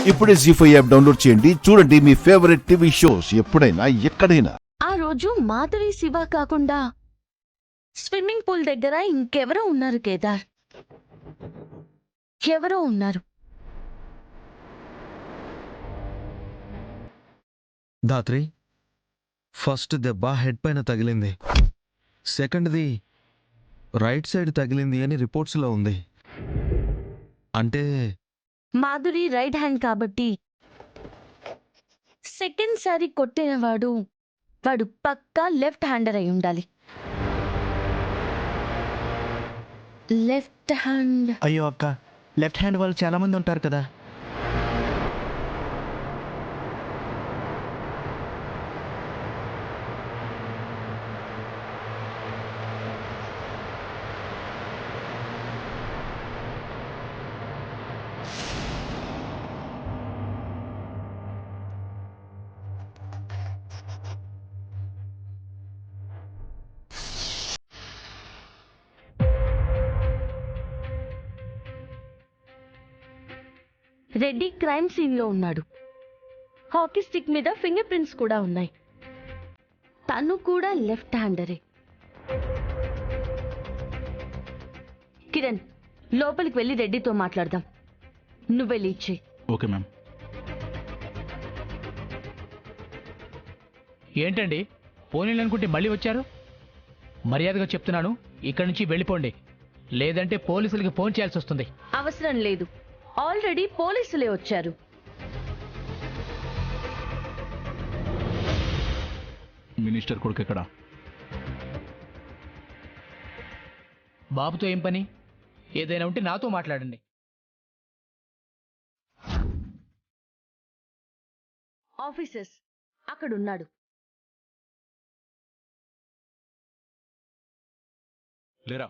ఇప్పుడే జీ5 app download చేయండి. చూడండి మీ ఫేవరెట్ టీవీ షోస్ ఎప్పుడైనా ఎక్కడైనా. ఆ రోజు మాధురి శివ కాకుండా స్విమ్మింగ్ పూల్ దగ్గర ఇంకెవరో ఉన్నారు కేదార్. ఎవరో ఉన్నారు. ధాత్రి, ఫస్ట్ దెబ్బ హెడ్ పైన తగిలింది, సెకండ్ది రైట్ సైడ్ తగిలింది అని రిపోర్ట్స్లో ఉంది. అంటే మాధురి రైట్ హ్యాండ్ కాబట్టి సెకండ్ సారి కొట్టినవాడు వాడు పక్కా లెఫ్ట్ హ్యాండర్ అయి ఉండాలి. Left hand. అయ్యో అక్క, లెఫ్ట్ హ్యాండ్ వాళ్ళు చాలా మంది ఉంటారు కదా. రెడ్డి క్రైమ్ సీన్ లో ఉన్నాడు. హాకీ స్టిక్ మీద ఫింగర్ ప్రింట్స్ కూడా ఉన్నాయి. తను కూడా లెఫ్ట్ హ్యాండరే. కిరణ్, లోపలికి వెళ్ళి రెడ్డితో మాట్లాడదాం. నువ్వెళ్ళి ఇచ్చే. Okay ma'am. ఏంటండి, పోనీలు అనుకుంటే మళ్ళీ వచ్చారు? మర్యాదగా చెప్తున్నాను, ఇక్కడి నుంచి వెళ్ళిపోండి, లేదంటే పోలీసులకి ఫోన్ చేయాల్సి వస్తుంది. అవసరం లేదు, ఆల్రెడీ పోలీసులే వచ్చారు. మినిస్టర్ కొడుకు ఎక్కడ? బాబుతో ఏం పని? ఏదైనా ఉంటే నాతో మాట్లాడండి. ఆఫీసర్స్ అక్కడున్నాడు. లేరా?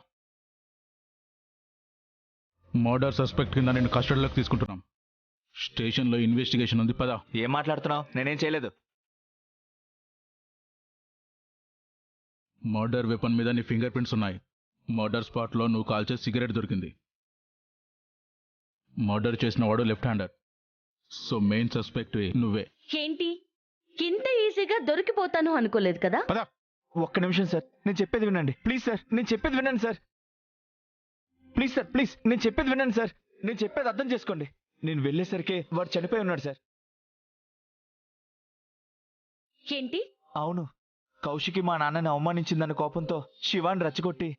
మర్డర్ సస్పెక్ట్ కింద నేను కస్టడీలోకి తీసుకుంటున్నాం. స్టేషన్లో ఇన్వెస్టిగేషన్ ఉంది, పదా. ఏం మాట్లాడుతున్నావు? నేనేం చేయలేదు. మర్డర్ వెపన్ మీద నీ ఫింగర్ ప్రింట్స్ ఉన్నాయి. మర్డర్ స్పాట్లో నువ్వు కాల్చే సిగరెట్ దొరికింది. మర్డర్ చేసిన వాడు left hander, so main suspect నువ్వే. ఏంటి, ఇంత ఈజీగా దొరికిపోతాను అనుకోలేదు కదా. పదా. ఒక్క నిమిషం సార్, నేను చెప్పేది వినండి ప్లీజ్. సార్ నేను చెప్పేది వినండి సార్. ప్లీజ్ సార్, ప్లీజ్ నేను చెప్పేది వినండి సార్. నేను చెప్పేది అర్థం చేసుకోండి. నేను వెళ్ళేసరికి వాడు చనిపోయి ఉన్నాడు సార్. ఏంటి? అవును, కౌశికి మా నాన్నని అవమానించిందన్న కోపంతో శివాని రచ్చగొట్టి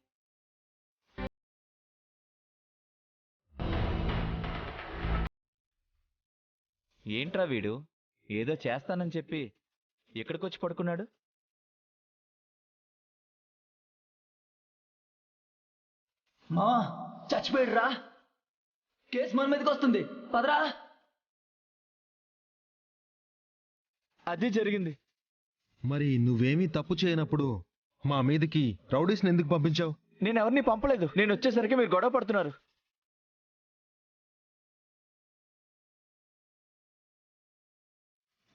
ఏంట్రా వీడు ఏదో చేస్తానని చెప్పి ఎక్కడికొచ్చి పడుకున్నాడు? మావా చచ్చిపోయాడు రా. కేసు మన మీదకి వస్తుంది, పదరా. అది జరిగింది. మరి నువ్వేమీ తప్పు చేయనప్పుడు మా మీదకి రౌడీస్ని ఎందుకు పంపించావు? నేను ఎవరిని పంపలేదు. నేను వచ్చేసరికి మీరు గొడవ పడుతున్నారు.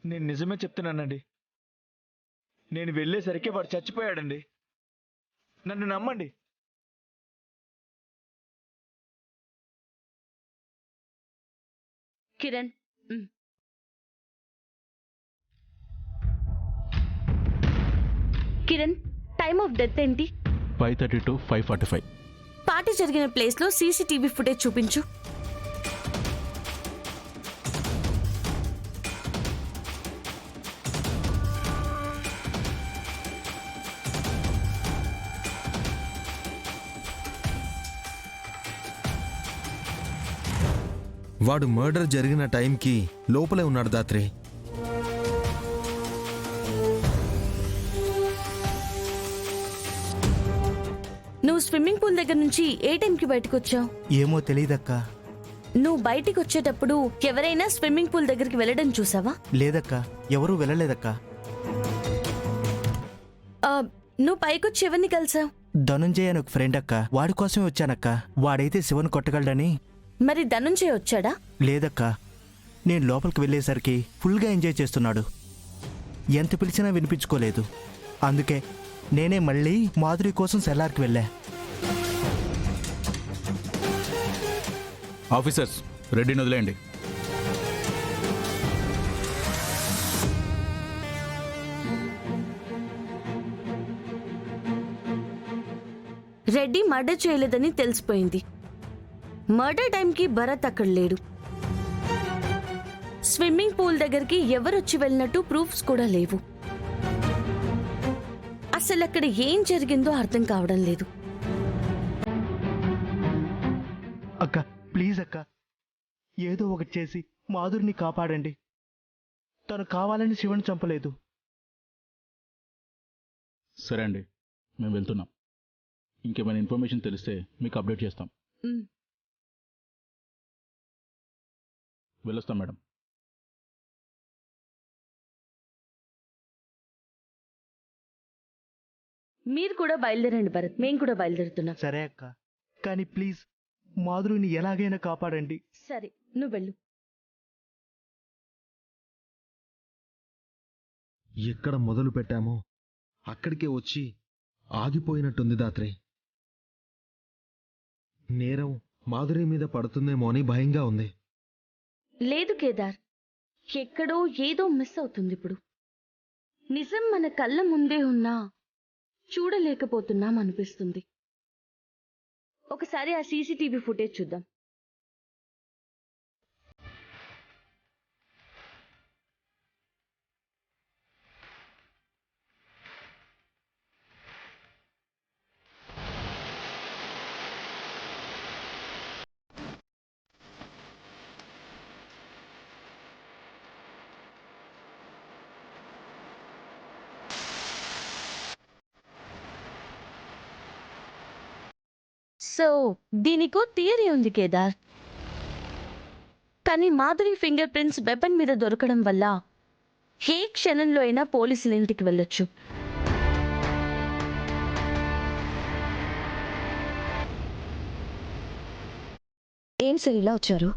నేను నిజమే చెప్తున్నానండి. నేను వెళ్ళేసరికి వాడు చచ్చిపోయాడండి. నన్ను నమ్మండి. Kiran, Kiran, time of death ఏంటి? 5:30 to 5:45. పార్టీ జరిగిన ప్లేస్ లో సీసీటీవీ ఫుటేజ్ చూపించు. వాడు మర్డర్ జరిగిన టైంకి లోపలే ఉన్నాడు ధాత్రి. నువ్వు స్విమ్మింగ్ పూల్ దగ్గర నుంచి ఏ టైంకి బయటకు వచ్చావు? ఏమో తెలియదక్కా. నువ్వు బయటికి వచ్చేటప్పుడు ఎవరైనా స్విమ్మింగ్ పూల్ దగ్గరికి వెళ్ళడం చూసావా? లేదక్కా, ఎవరూ వెళ్ళలేదక్కా. నువ్వు పైకొచ్చి ఎవరిని కలిసావు? ధనుంజయ్ అని ఒక ఫ్రెండ్ అక్క, వాడి కోసమే వచ్చానక్క. వాడైతే శివన్ కొట్టగలడని. మరి ధనుంజయ్ వచ్చాడా? లేదక్కా, నేను లోపలికి వెళ్ళేసరికి ఫుల్గా ఎంజాయ్ చేస్తున్నాడు. ఎంత పిలిచినా వినిపించుకోలేదు. అందుకే నేనే మళ్ళీ మాధురి కోసం సెల్లార్కి వెళ్ళా. ఆఫీసర్స్, రెడ్డిని వదిలేయండి. రెడ్డి మర్డర్ చేయలేదని తెలిసిపోయింది. మర్డర్ టైంకి భరత్ అక్కడ లేడు. స్విమ్మింగ్ పూల్ దగ్గరికి ఎవరొచ్చి వెళ్ళినట్టు ప్రూఫ్స్ కూడా లేవు. అసలు అక్కడ ఏం జరిగిందో అర్థం కావడం లేదు. అక్క ప్లీజ్ అక్క, ఏదో ఒకటి చేసి మాధురిని కాపాడండి. తను కావాలని శివని చంపలేదు. సరే అండి, మేము వెళ్తున్నాం. ఇంకేమైనా ఇన్ఫర్మేషన్ తెలిస్తే మీకు అప్డేట్ చేస్తాం. వెళ్ళొస్తాం మేడం. మీరు కూడా బయలుదేరండి భరత్, మేము కూడా బయలుదేరుతున్నాం. సరే అక్క, కానీ ప్లీజ్ మాధురిని ఎలాగైనా కాపాడండి. సరే, నువ్వు వెళ్ళు. ఎక్కడ మొదలు పెట్టామో అక్కడికే వచ్చి ఆగిపోయినట్టుంది దాత్రే. నేరం మాధురి మీద పడుతుందేమో అని భయంగా ఉంది. లేదు కేదార్, ఎక్కడో ఏదో మిస్ అవుతుంది. ఇప్పుడు నిజం మన కళ్ళ ముందే ఉన్నా చూడలేకపోతున్నాం అనిపిస్తుంది. ఒకసారి ఆ సీసీటీవీ ఫుటేజ్ చూద్దాం. సో దీనికో థియరీ ఉంది కేదార్. కానీ మాధురి ఫింగర్ ప్రింట్స్ వెపన్ మీద దొరకడం వల్ల ఏ క్షణంలో అయినా పోలీసుల ఇంటికి వెళ్ళొచ్చు. ఏం సార్ ఇలా వచ్చారు?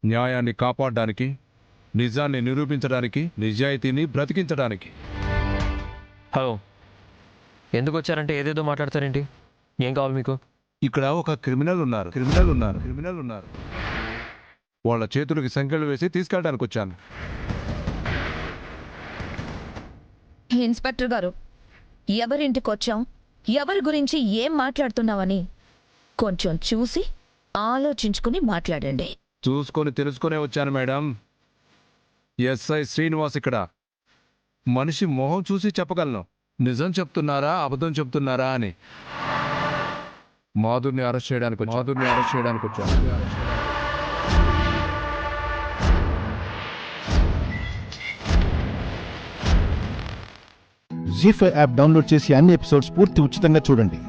న్యాయాన్ని కాపాడడానికి, నిజాన్ని నిరూపించడానికి, నిజాయితీని బ్రతికించడానికి. హలో, ఎందుకు వచ్చారంటే ఏదేదో మాట్లాడతారేంటి? ఏం కావాలి మీకు? ఇక్కడ ఒక క్రిమినల్ ఉన్నారు. వాళ్ళ చేతులకి సంఖ్యలు వేసి తీసుకెళ్ళడానికి వచ్చాను. ఇన్స్పెక్టర్ గారు, ఎవరింటికి వచ్చాం, ఎవరి గురించి ఏం మాట్లాడుతున్నావని కొంచెం చూసి ఆలోచించుకుని మాట్లాడండి. చూసుకొని తెలుసుకునే వచ్చాను మేడం. ఎస్ఐ శ్రీనివాస్ ఇక్కడ. మనిషి మొహం చూసి చెప్పగలను నిజం చెప్తున్నారా అబద్ధం చెప్తున్నారా అని. మాధుర్ని అరెస్ట్ చేయడానికి వచ్చాను. జీ5 యాప్ డౌన్లోడ్ చేసి అన్ని ఎపిసోడ్స్ పూర్తి ఉచితంగా చూడండి.